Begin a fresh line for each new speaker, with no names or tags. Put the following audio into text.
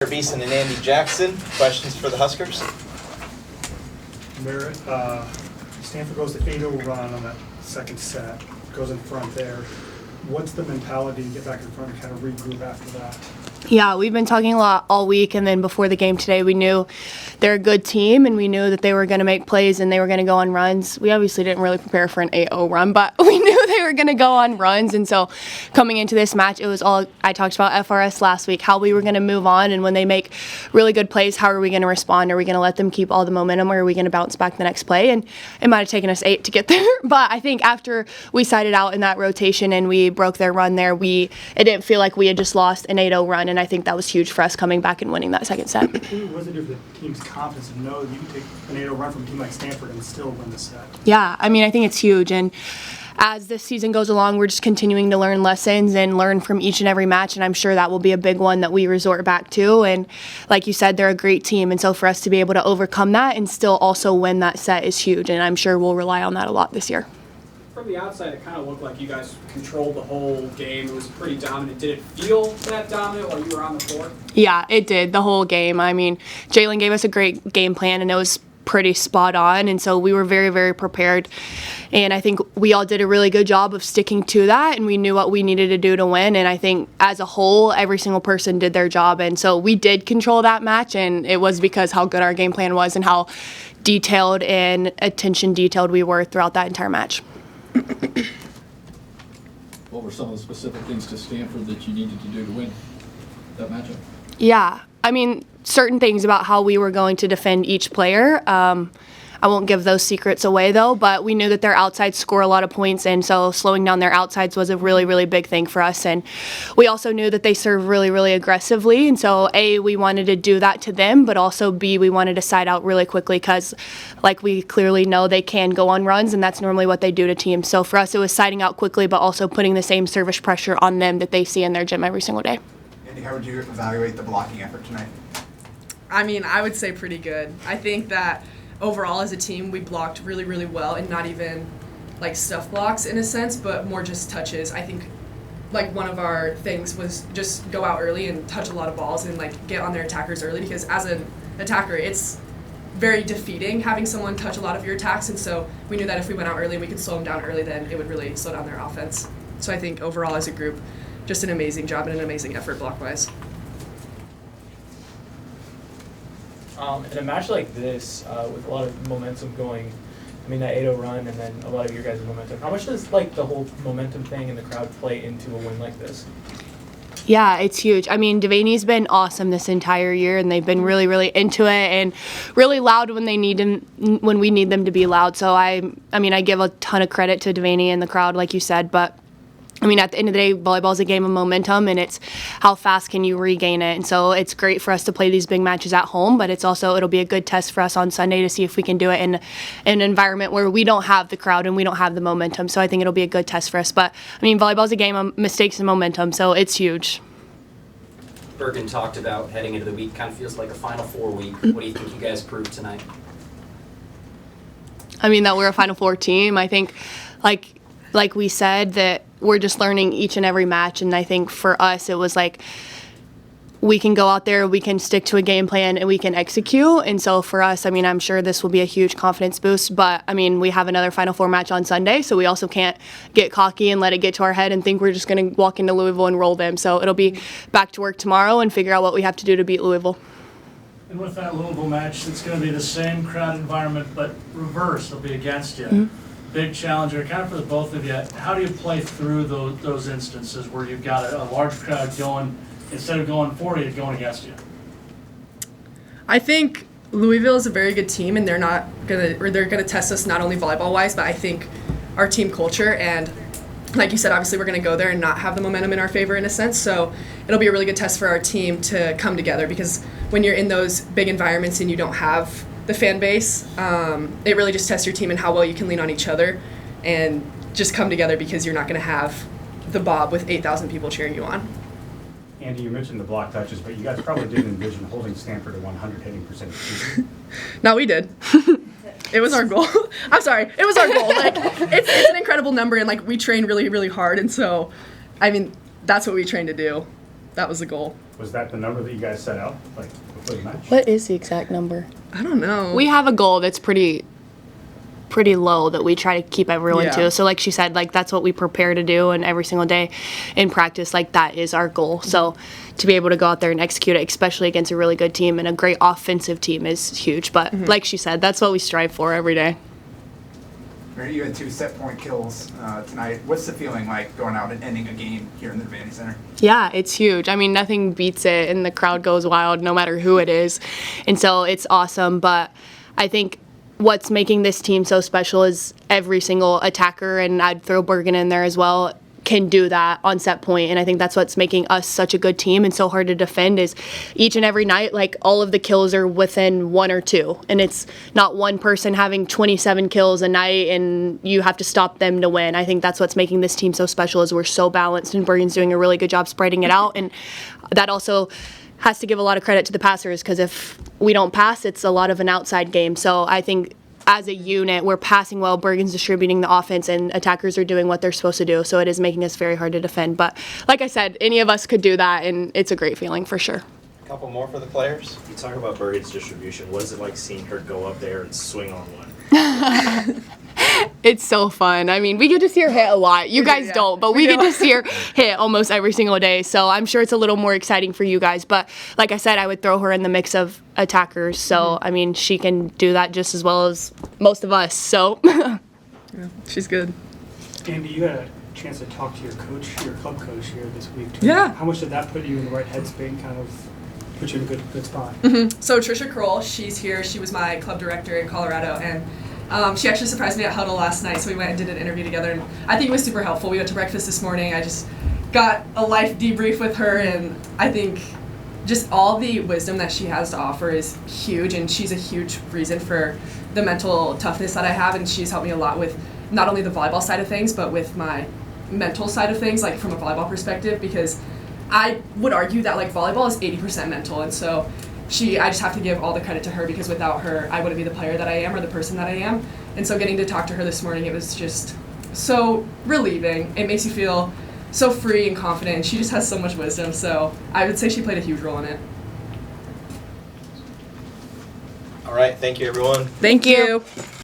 Merritt Beason Andi Jackson. Questions for the Huskers?
Merritt, Stanford goes to 8-0 run on that second set, goes in front there. What's the mentality to get back in front and kind of regroup after that?
Yeah, we've been talking a lot all week, and then before the game today, we knew they're a good team, and we knew that they were going to make plays and they were going to go on runs. We obviously didn't really prepare for an 8-0 run, but we knew they were going to go on runs, and so coming into this match, it was all, I talked about FRS last week, how we were going to move on, and when they make really good plays, how are we going to respond? Are we going to let them keep all the momentum, or are we going to bounce back the next play? And it might have taken us 8 to get there, but I think after we sided out in that rotation and we broke their run there, it didn't feel like we had just lost an 8-0 run, and I think that was huge for us coming back and winning that second set.
What does it do for the team's confidence to know that you can take an 8-0 run from a team like Stanford and still win the set?
Yeah, I mean, I think it's huge, and as this season goes along, we're just continuing to learn lessons and learn from each and every match, and I'm sure that will be a big one that we resort back to. And like you said, they're a great team, and so for us to be able to overcome that and still also win that set is huge, and I'm sure we'll rely on that a lot this year.
From the outside, it kind of looked like you guys controlled the whole game. It was pretty dominant. Did it feel that dominant while you were on the floor?
Yeah, it did, the whole game. I mean, Jalen gave us a great game plan, and it was pretty spot on, and so we were very, very prepared. And I think we all did a really good job of sticking to that, and we knew what we needed to do to win. And I think as a whole, every single person did their job, and so we did control that match, and it was because how good our game plan was and how detailed and attention detailed we were throughout that entire match.
What were some of the specific things to Stanford that you needed to do to win that matchup?
Yeah, I mean, certain things about how we were going to defend each player. I won't give those secrets away, though, but we knew that their outsides score a lot of points, and so slowing down their outsides was a really, really big thing for us. And we also knew that they serve really, really aggressively, and so A, we wanted to do that to them, but also B, we wanted to side out really quickly because, like we clearly know, they can go on runs, and that's normally what they do to teams. So for us, it was siding out quickly, but also putting the same service pressure on them that they see in their gym every single day.
Andi, how would you evaluate the blocking effort tonight?
I mean, I would say pretty good. I think that overall as a team we blocked really, really well, and not even like stuff blocks in a sense, but more just touches. I think like one of our things was just go out early and touch a lot of balls and like get on their attackers early, because as an attacker it's very defeating having someone touch a lot of your attacks, and so we knew that if we went out early and we could slow them down early, then it would really slow down their offense. So I think overall as a group, just an amazing job and an amazing effort block-wise.
In a match like this, with a lot of momentum going, I mean that 8-0 run and then a lot of your guys' momentum, how much does like the whole momentum thing in the crowd play into a win like this?
Yeah, it's huge. I mean, Devaney's been awesome this entire year, and they've been really, really into it and really loud when when we need them to be loud. So I mean, I give a ton of credit to Devaney and the crowd, like you said, but I mean, at the end of the day, volleyball is a game of momentum, and it's how fast can you regain it. And so it's great for us to play these big matches at home, but it'll be a good test for us on Sunday to see if we can do it in an environment where we don't have the crowd and we don't have the momentum. So I think it'll be a good test for us. But, I mean, volleyball is a game of mistakes and momentum, so it's huge.
Bergen talked about heading into the week, kind of feels like a Final Four week. What do you think you guys proved tonight?
I mean, that we're a Final Four team. I think, like we said, that we're just learning each and every match, and I think for us it was like we can go out there, we can stick to a game plan, and we can execute. And so for us, I mean, I'm sure this will be a huge confidence boost, but I mean, we have another Final Four match on Sunday, so we also can't get cocky and let it get to our head and think we're just going to walk into Louisville and roll them. So it'll be back to work tomorrow and figure out what we have to do to beat Louisville.
And with that Louisville match, it's going to be the same crowd environment, but reverse, it'll be against you.
Mm-hmm.
Big challenger, kind of for the both of you. How do you play through those instances where you've got a large crowd going, instead of going for you, going against you?
I think Louisville is a very good team, and they're gonna test us not only volleyball wise, but I think our team culture. And like you said, obviously we're gonna go there and not have the momentum in our favor in a sense. So it'll be a really good test for our team to come together, because when you're in those big environments and you don't have the fan base, it really just tests your team and how well you can lean on each other and just come together, because you're not going to have the Bob with 8,000 people cheering you on.
Andi, you mentioned the block touches, but you guys probably didn't envision holding Stanford to 100 hitting percentage.
No, we did. It was our goal. I'm sorry, it was our goal. Like it's an incredible number, and like we train really, really hard, and so I mean that's what we trained to do. That was the goal.
Was that the number that you guys set out, like, before the match?
What is the exact number?
I don't know.
We have a goal that's pretty low that we try to keep everyone
Yeah.
to. So like she said, like that's what we prepare to do, and every single day in practice, like that is our goal. So to be able to go out there and execute it, especially against a really good team and a great offensive team, is huge. But like she said, that's what we strive for every day.
Merritt, you had 2 set-point kills tonight. What's the feeling like going out and ending a game here in the Vandy Center?
Yeah, it's huge. I mean, nothing beats it, and the crowd goes wild no matter who it is. And so it's awesome. But I think what's making this team so special is every single attacker, and I'd throw Bergen in there as well, can do that on set point. And I think that's what's making us such a good team and so hard to defend is each and every night, like all of the kills are within 1 or 2. And it's not one person having 27 kills a night and you have to stop them to win. I think that's what's making this team so special is we're so balanced, and Bergen's doing a really good job spreading it out. And that also has to give a lot of credit to the passers, because if we don't pass, it's a lot of an outside game. So I think as a unit, we're passing well, Bergen's distributing the offense, and attackers are doing what they're supposed to do. So it is making us very hard to defend. But like I said, any of us could do that, and it's a great feeling for sure.
A couple more for the players.
You talk about Bergen's distribution. What is it like seeing her go up there and swing on one?
It's so fun. I mean, we get to see her hit a lot. You guys don't, but we get to see her hit almost every single day. So I'm sure it's a little more exciting for you guys. But like I said, I would throw her in the mix of attackers. So, I mean, she can do that just as well as most of us. So
She's good.
Andi, you had a chance to talk to your coach, your club coach here this week too.
Yeah.
How much did that put you in the right headspace and kind of put you in a good spot?
So Trisha Kroll, she's here. She was my club director in Colorado, and she actually surprised me at Huddle last night, so we went and did an interview together, and I think it was super helpful. We went to breakfast this morning. I just got a life debrief with her, and I think just all the wisdom that she has to offer is huge, and she's a huge reason for the mental toughness that I have, and she's helped me a lot with not only the volleyball side of things, but with my mental side of things, like from a volleyball perspective, because I would argue that like volleyball is 80% mental, and so I just have to give all the credit to her, because without her, I wouldn't be the player that I am or the person that I am. And so getting to talk to her this morning, it was just so relieving. It makes you feel so free and confident. She just has so much wisdom, so I would say she played a huge role in it.
All right, thank you, everyone.
thank you.